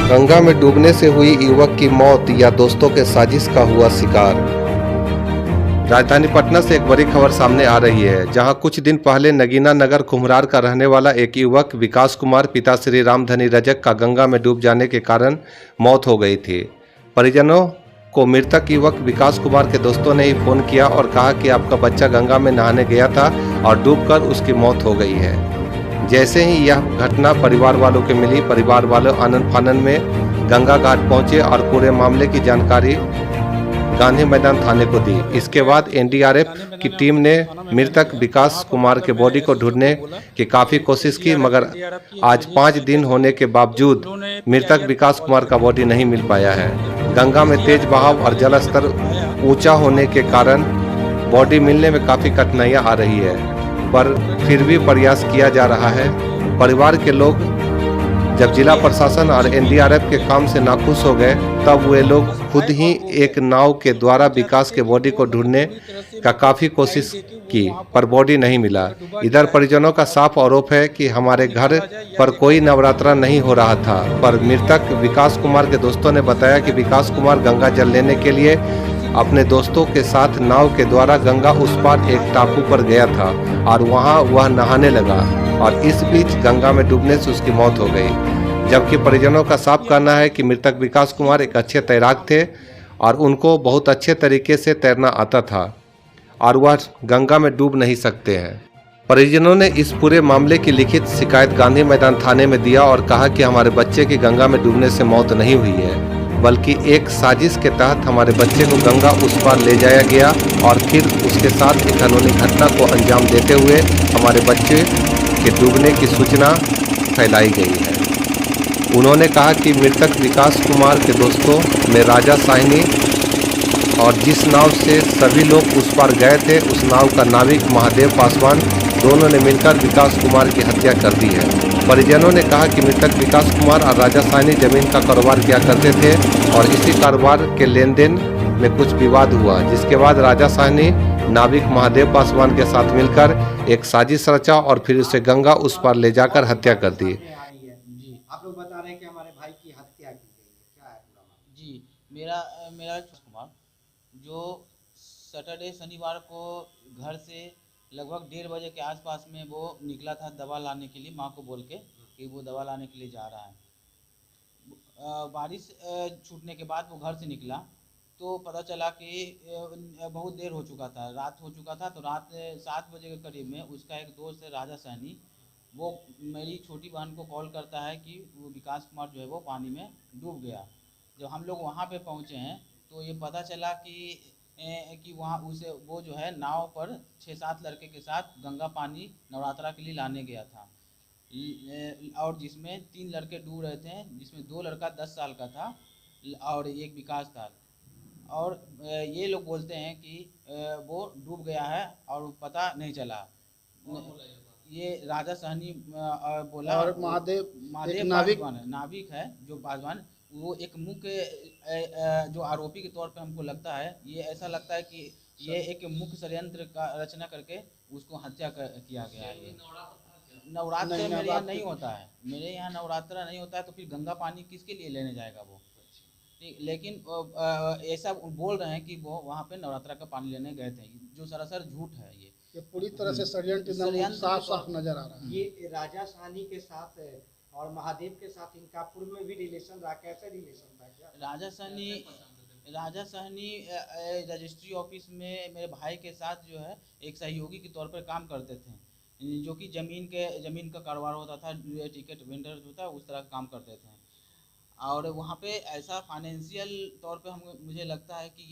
गंगा में डूबने से हुई युवक की मौत या दोस्तों के साजिश का हुआ शिकार। राजधानी पटना से एक बड़ी खबर सामने आ रही है, जहां कुछ दिन पहले नगीना नगर कुम्हरार का रहने वाला एक युवक विकास कुमार पिता श्री रामधनी रजक का गंगा में डूब जाने के कारण मौत हो गई थी। परिजनों को मृतक युवक विकास कुमार के दोस्तों ने ही फोन किया और कहा कि आपका बच्चा गंगा में नहाने गया था और डूबकर उसकी मौत हो गई है। जैसे ही यह घटना परिवार वालों को मिली, परिवार वालों आनंद फानन में गंगा घाट पहुंचे और पूरे मामले की जानकारी गांधी मैदान थाने को दी। इसके बाद एनडीआरएफ की टीम ने मृतक विकास कुमार के बॉडी को ढूंढने की काफी कोशिश की, मगर आज 5 दिन होने के बावजूद मृतक विकास कुमार का बॉडी नहीं मिल पाया है। गंगा में तेज बहाव और जल स्तर ऊंचा होने के कारण बॉडी मिलने में काफी कठिनाइयां आ रही है, पर फिर भी प्रयास किया जा रहा है। परिवार के लोग जब जिला प्रशासन और एनडीआरएफ के काम से नाखुश हो गए, तब वे लोग खुद ही एक नाव के द्वारा विकास के बॉडी को ढूंढने का काफी कोशिश की, पर बॉडी नहीं मिला। इधर परिजनों का साफ आरोप है कि हमारे घर पर कोई नवरात्रा नहीं हो रहा था, पर मृतक विकास कुमार के दोस्तों ने बताया कि विकास कुमार गंगा जल लेने के लिए अपने दोस्तों के साथ नाव के द्वारा गंगा उस पार एक टापू पर गया था और वहां वह नहाने लगा और इस बीच गंगा में डूबने से उसकी मौत हो गई। जबकि परिजनों का साफ कहना है कि मृतक विकास कुमार एक अच्छे तैराक थे और उनको बहुत अच्छे तरीके से तैरना आता था और वह गंगा में डूब नहीं सकते हैं। परिजनों ने इस पूरे मामले की लिखित शिकायत गांधी मैदान थाने में दिया और कहा कि हमारे बच्चे की गंगा में डूबने से मौत नहीं हुई है, बल्कि एक साजिश के तहत हमारे बच्चे को गंगा उस पार ले जाया गया और फिर उसके साथ एक अनहोनी घटना को अंजाम देते हुए हमारे बच्चे के डूबने की सूचना फैलाई गई है। उन्होंने कहा कि मृतक विकास कुमार के दोस्तों में राजा साहनी और जिस नाव से सभी लोग उस पार गए थे, उस नाव का नाविक महादेव पासवान, दोनों ने मिलकर विकास कुमार की हत्या कर दी है। परिजनों ने कहा कि मृतक विकास कुमार और राजा साहनी जमीन का कारोबार किया करते थे और इसी कारोबार के लेन देन में कुछ विवाद हुआ, जिसके बाद राजा साहनी नाविक महादेव पासवान के साथ मिलकर एक साजिश रचा और फिर उसे गंगा उस पार ले जाकर हत्या कर दी। आप लोग बता रहे हैं कि हमारे भाई की हत्या की गई है, क्या है पूरा मामला? जी, मेरा मेरा कुमार जो सैटरडे शनिवार को घर से लगभग 1:30 बजे के आसपास में वो निकला था दवा लाने के लिए, माँ को बोल के कि वो दवा लाने के लिए जा रहा है। बारिश छूटने के बाद वो घर से निकला तो पता चला कि बहुत देर हो चुका था, रात हो चुका था। तो रात 7 बजे के करीब में उसका एक दोस्त है राजा सहनी, वो मेरी छोटी बहन को कॉल करता है कि वो विकास कुमार जो है वो पानी में डूब गया। जब हम लोग वहाँ पे पहुँचे हैं तो ये पता चला कि वहाँ उसे वो जो है नाव पर 6-7 लड़के के साथ गंगा पानी नवरात्रा के लिए लाने गया था, और जिसमें 3 लड़के डूब रहे थे, जिसमें 2 लड़का 10 साल का था और एक विकास था। और ये लोग बोलते हैं कि वो डूब गया है और पता नहीं चला। ये राजा सहनी बोला और महादेव नाविक है जो पासवान, वो एक मुख्य जो आरोपी के तौर पे हमको लगता है, ये ऐसा लगता है कि ये एक मुख्य षड्यंत्र का रचना करके उसको हत्या किया गया है। नवरात्र मेरे यहाँ नहीं होता है, मेरे यहाँ नवरात्रा नहीं होता है, तो फिर गंगा पानी किसके लिए लेने जाएगा वो? लेकिन ऐसा बोल रहे हैं कि वो वहाँ पे नवरात्रा का पानी लेने गए थे, जो सरासर झूठ है। ये पूरी तरह से षड्यंत्र साफ साफ नजर आ रहा है। ये राजा साहनी के साथ और महादेव के साथ इनका पूर्व में भी रिलेशन रहा, कैसे रिलेशन था? क्या राजा सहनी रजिस्ट्री ऑफिस में मेरे भाई के साथ जो है एक सहयोगी के तौर पर काम करते थे, जो कि जमीन का कारोबार होता था, टिकट वेंडर जो था उस तरह का काम करते थे। और वहाँ पे ऐसा फाइनेंशियल तौर पे मुझे लगता है कि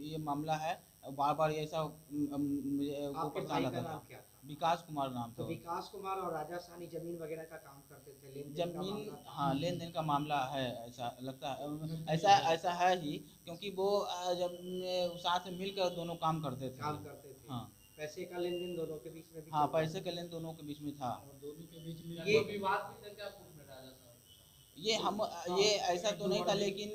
ये मामला है, बार बार ऐसा मुझे परेशान रहता था। विकास कुमार नाम था। तो विकास कुमार और राजा साहनी जमीन वगैरह का काम करते थे, लेन देन का मामला है, ऐसा लगता है। ऐसा है ही, क्योंकि वो जब साथ में मिलकर दोनों काम करते थे। हाँ, पैसे का लेन देन दोनों के बीच में भी। हाँ, पैसे का लेन दोनों के बीच में था। दोनों के बीच में ये विवाद भी था क्या? ये ऐसा तो नहीं था, लेकिन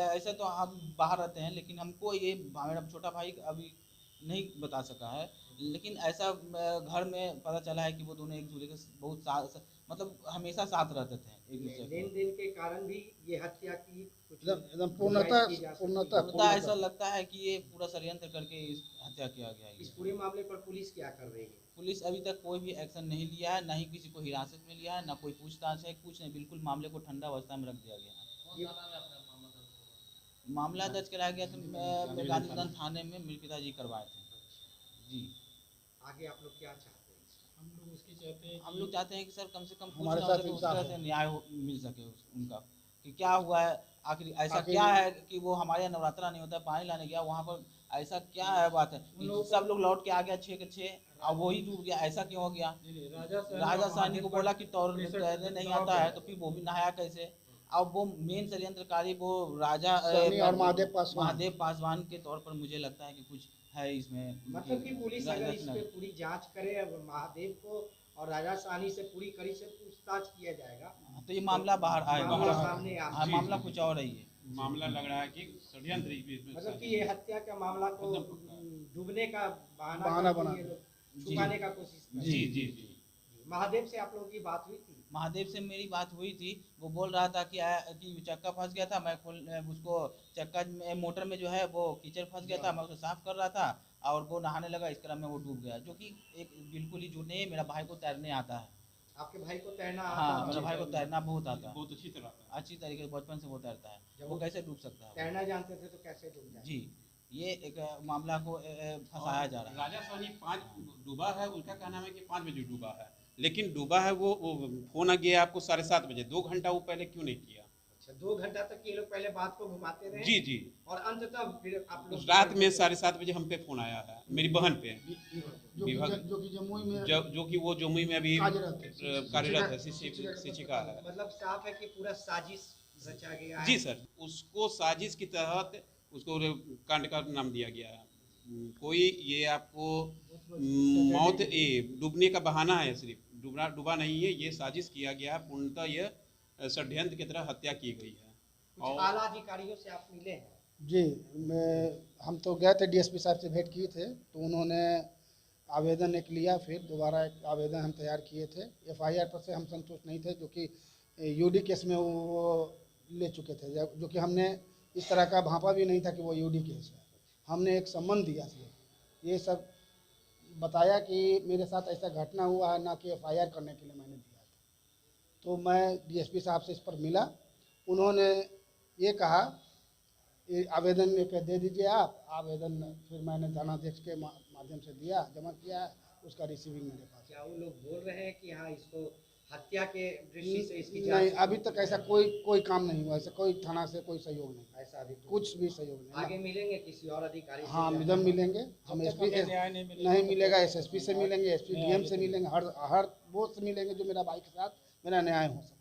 ऐसा तो हम बाहर रहते हैं, लेकिन हमको ये मेरा छोटा भाई अभी नहीं बता सका है, लेकिन ऐसा घर में पता चला है कि वो दोनों एक दूसरे के बहुत मतलब हमेशा साथ रहते थे एक दूसरे के। लेन देन के कारण भी ये हत्या की कुछ एकदम गुंजाइश की जा सकती है। पूर्णतः ऐसा लगता है कि ये पूरा षड्यंत्र करके इस हत्या किया गया है। इस पूरे मामले पर पुलिस क्या कर रही है? पुलिस अभी तक कोई भी एक्शन नहीं लिया है, ना ही किसी को हिरासत में लिया है, ना कोई पूछताछ है, कुछ नहीं, बिल्कुल मामले को ठंडा अवस्था में रख दिया गया है। मामला दर्ज कराया गया था गांधीधाम थाने में, मेरे पिताजी करवाए थे जी। आगे आप लोग क्या चाहते हैं? हम लोग चाहते हैं कि सर कम से कम कुछ हमारे ना साथ हो तो उस इंसाफ तरह हो। से न्याय मिल सके उनका कि क्या हुआ है आखिर, ऐसा आखिर क्या है कि वो हमारे यहाँ नवरात्रा नहीं होता है, पानी लाने गया वहाँ पर, ऐसा क्या है बात है कि सब लोग लौट के आ गया 6 के 6 और वही डूब गया, ऐसा क्यों हो गया? राजा साहनी को बोला कि तैरने नहीं आता है तो फिर वो भी नहाया कैसे? अब वो मेन षड्यंत्रकारी वो राजा साहनी और महादेव पासवान के तौर पर मुझे लगता है कि कुछ है इसमें। मतलब कि पुलिस अगर इस रचना पे पूरी जांच करे, अब महादेव को और राजा साहनी से पूरी कड़ी से पूछताछ किया जाएगा तो ये मामला बाहर आएगा। मामला सामने आ हाँ, मामला कुछ और है ये। मामला लग रहा है कि षड्यंत्र इसमें मतलब कि ये हत्या का मामला को एकदम पक्का। डूबने का बहाना करके बना। ये लोग छुपाने का कोशिश कर रहे जी हैं। जी जी। महादेव से आप लोगों की बात हुई थी? महादेव से मेरी बात हुई थी, वो बोल रहा था कि चक्का फंस गया था, मैं उसको चक्का में मोटर में जो है वो कीचड़ फंस गया था, मैं उसे साफ कर रहा था और वो नहाने लगा, इस क्रम में वो डूब गया, जो कि एक बिल्कुल ही झूठ नहीं है। मेरा भाई को तैरने आता है। आपके भाई को तैरना हाँ, आता मेरा है? भाई को तैरना बहुत आता है, बहुत अच्छी तरह से। अच्छी तरीके से बचपन से वो तैरता है, जब वो वो कैसे डूब सकता है? तैरना जानते थे तो कैसे डूब जाए? जी, ये एक मामला को फंसाया जा रहा है। राजा साहनी 5 डूबा है, उनका कहना है कि 5 बजे डूबा है, लेकिन डूबा है वो फोन आ गया आपको 7:30 बजे, 2 घंटा वो पहले क्यों नहीं किया? अच्छा, 2 घंटा तक ये लोग पहले बात को घुमाते रहे जी जी। और अंततः फिर आप लोग रात में 7:30 बजे हम पे फोन आया है, मेरी बहन पे, जो कि जमुई में जो कि वो जमुई में अभी कार्यरत है। कार्यरत है, शिक्षिका है। मतलब साफ है कि पूरा साजिश रचा गया है। जी सर, उसको साजिश की तहत उसको कांड का नाम दिया गया है। कोई ये आपको मौत डूबने का बहाना है, सिर्फ डूबा नहीं है, ये साजिश किया गया है, पूर्णतः ये षड्यंत्र की तरह हत्या की गई है। कुछ आला अधिकारियों से आप मिले हैं? जी, हम तो गए थे, डीएसपी साहब से भेंट किए थे, तो उन्होंने आवेदन एक लिया, फिर दोबारा एक आवेदन हम तैयार किए थे। एफआईआर पर से हम संतुष्ट नहीं थे, जो कि यूडी केस में वो ले चुके थे, जो कि हमने इस तरह का भांपा भी नहीं था कि वो यूडी केस है। हमने एक सम्मन दिया था, ये सब बताया कि मेरे साथ ऐसा घटना हुआ है, ना कि एफआईआर करने के लिए मैंने दिया था। तो मैं डीएसपी साहब से इस पर मिला, उन्होंने ये कहा ये आवेदन एक दे दीजिए आप। आवेदन फिर मैंने थानाध्यक्ष के माध्यम से दिया, जमा किया, उसका रिसीविंग मेरे पास। क्या वो लोग बोल रहे हैं कि हाँ इसको हत्या के दृष्टि से इसकी नहीं, जांच अभी तक ऐसा कोई काम नहीं हुआ, ऐसा कोई थाना से कोई सहयोग नहीं, ऐसा अभी कुछ भी सहयोग नहीं। आगे मिलेंगे किसी और अधिकारी से? हाँ, जब मिलेंगे हम एसपी नहीं मिलेगा, एसएसपी से मिलेंगे, एसपी डीएम से मिलेंगे, हर वो से मिलेंगे जो मेरा भाई के साथ मेरा न्याय हो सके।